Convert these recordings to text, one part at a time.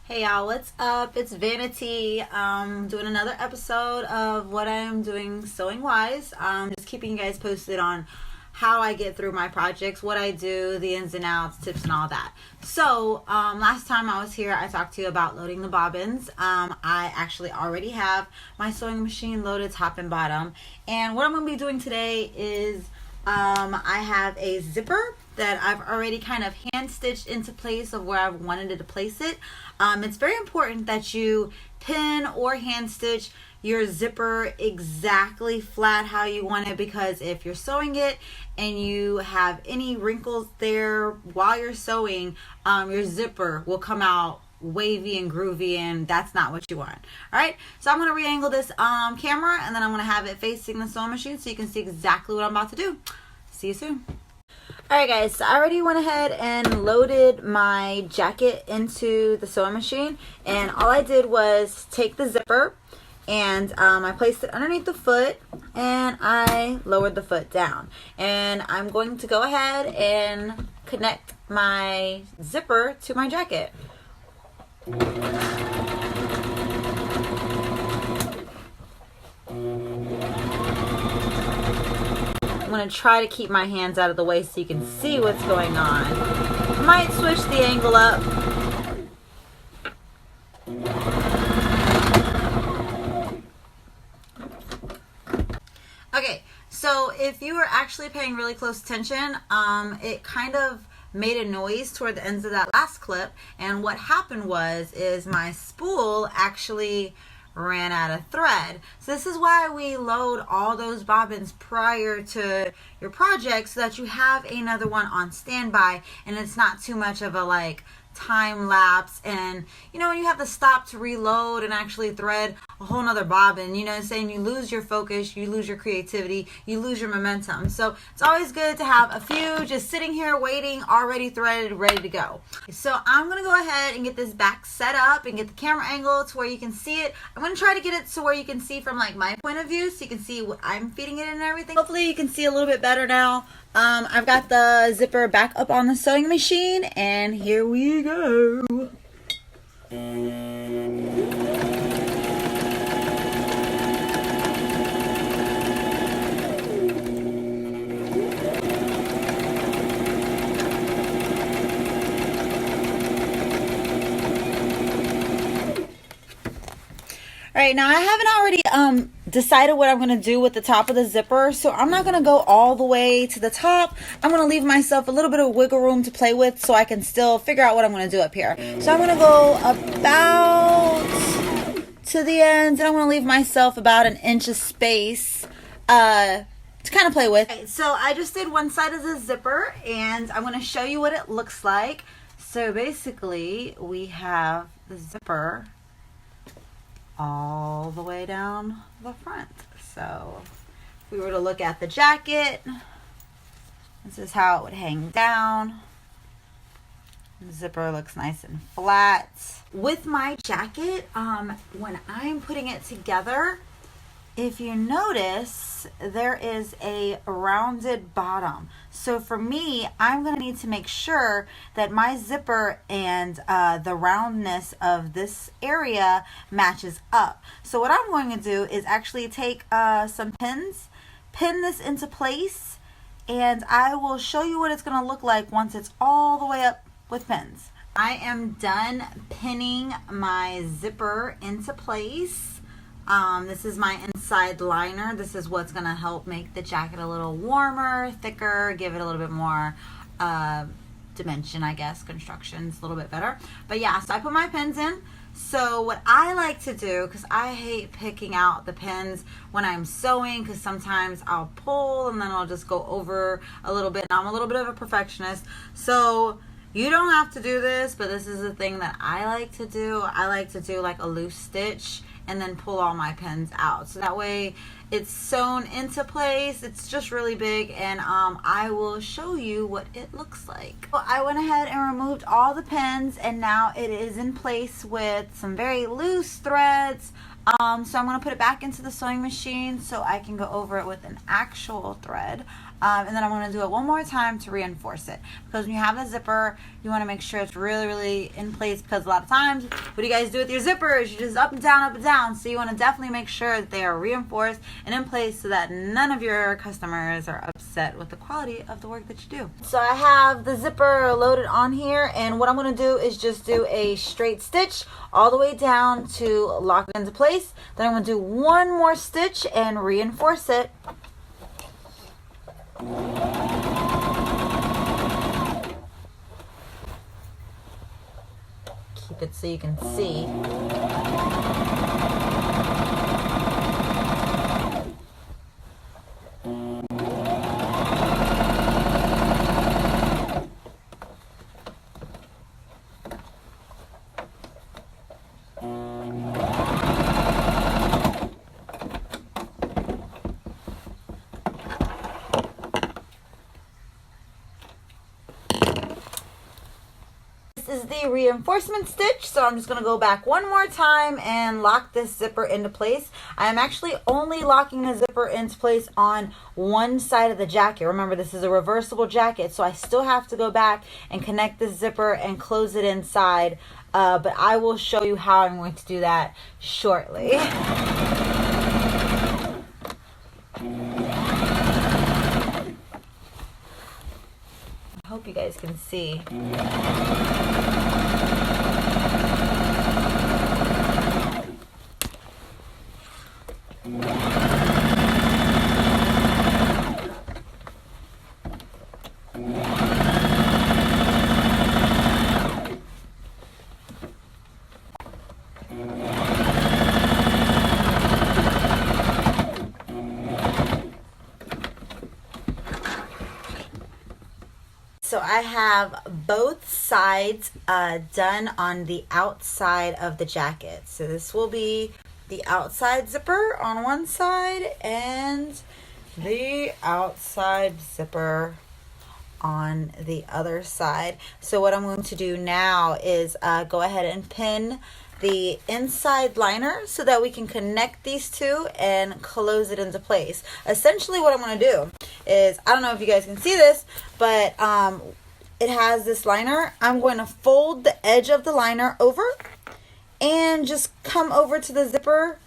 Hey y'all, what's up? It's Vanity. Doing another episode of what I'm doing sewing wise. Just keeping you guys posted on how I get through my projects, what I do, the ins and outs, tips and all that. So last time I was here, I talked to you about loading the bobbins. I actually already have my sewing machine loaded top and bottom. And what I'm going to be doing today is I have a zipper that I've already kind of hand stitched into place of where I wanted it to place it. It's very important that you pin or hand stitch your zipper exactly flat how you want it, because if you're sewing it and you have any wrinkles there while you're sewing, your zipper will come out wavy and groovy, and that's not what you want. Alright, so I'm going to re-angle this camera, and then I'm going to have it facing the sewing machine so you can see exactly what I'm about to do. See you soon. Alright guys, so I already went ahead and loaded my jacket into the sewing machine, and all I did was take the zipper and I placed it underneath the foot and I lowered the foot down, and I'm going to go ahead and connect my zipper to my jacket. I'm going to try to keep my hands out of the way so you can see what's going on. Might switch the angle up. Okay, so if you were actually paying really close attention, it kind of made a noise toward the ends of that last clip, and what happened is my spool actually ran out of thread. So this is why we load all those bobbins prior to your project, so that you have another one on standby and it's not too much of a time lapse, and you know, when you have to stop to reload and actually thread a whole nother bobbin, you know what I'm saying, you lose your focus, you lose your creativity, you lose your momentum. So it's always good to have a few just sitting here waiting, already threaded, ready to go. So I'm gonna go ahead and get this back set up and get the camera angle to where you can see it. I'm gonna try to get it to where you can see from my point of view, so you can see what I'm feeding it and everything. Hopefully you can see a little bit better now. I've got the zipper back up on the sewing machine, and here we go. Alright, now I haven't already decided what I'm going to do with the top of the zipper, so I'm not going to go all the way to the top. I'm going to leave myself a little bit of wiggle room to play with so I can still figure out what I'm going to do up here. So I'm going to go about to the ends, and I'm going to leave myself about an inch of space to kind of play with. Okay, so I just did one side of the zipper, and I'm going to show you what it looks like. So basically, we have the zipper all the way down the front. So if we were to look at the jacket, this is how it would hang down. The zipper looks nice and flat. With my jacket, when I'm putting it together, if you notice, there is a rounded bottom. So for me, I'm going to need to make sure that my zipper and the roundness of this area matches up. So what I'm going to do is actually take some pins, pin this into place, and I will show you what it's going to look like once it's all the way up with pins. I am done pinning my zipper into place. This is my inside liner. This is what's going to help make the jacket a little warmer, thicker, give it a little bit more dimension, I guess. Construction's a little bit better. But yeah, so I put my pins in. So what I like to do, because I hate picking out the pins when I'm sewing, because sometimes I'll pull and then I'll just go over a little bit. And I'm a little bit of a perfectionist. So you don't have to do this, but this is the thing that I like to do. I like to do like a loose stitch and then pull all my pins out, so that way it's sewn into place. It's just really big, and I will show you what it looks like. So I went ahead and removed all the pins, and now it is in place with some very loose threads. So I'm going to put it back into the sewing machine so I can go over it with an actual thread. And then I'm going to do it one more time to reinforce it, because when you have the zipper, you want to make sure it's really in place, because a lot of times what you guys do with your zippers, you just up and down. So you want to definitely make sure that they are reinforced and in place so that none of your customers are upset with the quality of the work that you do. So I have the zipper loaded on here, and what I'm going to do is just do a straight stitch all the way down to lock it into place. Then I'm going to do one more stitch and reinforce it. Keep it so you can see. This is the reinforcement stitch, so I'm just going to go back one more time and lock this zipper into place. I am actually only locking the zipper into place on one side of the jacket. Remember, this is a reversible jacket, so I still have to go back and connect the zipper and close it inside, but I will show you how I'm going to do that shortly. I hope you guys can see. So I have both sides done on the outside of the jacket. So this will be the outside zipper on one side and the outside zipper on the other side. So what I'm going to do now is go ahead and pin the inside liner so that we can connect these two and close it into place. Essentially what I'm going to do is, I don't know if you guys can see this, but it has this liner. I'm going to fold the edge of the liner over and just come over to the zipper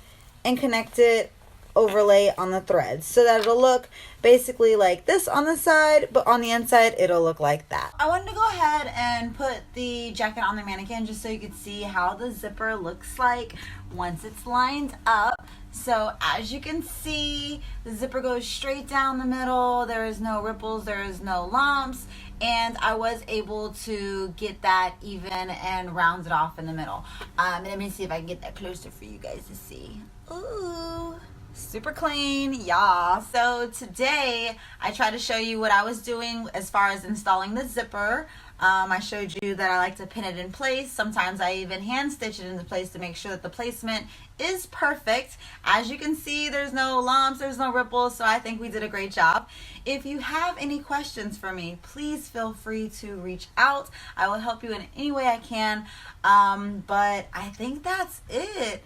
and connect it, overlay on the threads, so that it'll look basically like this on the side, but on the inside it'll look like that. I wanted to go ahead and put the jacket on the mannequin just so you could see how the zipper looks like once it's lined up. So as you can see, the zipper goes straight down the middle. There is no ripples, there is no lumps, and I was able to get that even and round it off in the middle. Let me see if I can get that closer for you guys to see. Ooh, super clean, yeah. So today I tried to show you what I was doing as far as installing the zipper. I showed you that I like to pin it in place. Sometimes I even hand stitch it into place to make sure that the placement is perfect. As you can see, there's no lumps, there's no ripples, so I think we did a great job. If you have any questions for me, please feel free to reach out. I will help you in any way I can, but I think that's it.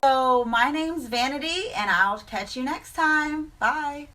So my name's Vanity, and I'll catch you next time. Bye.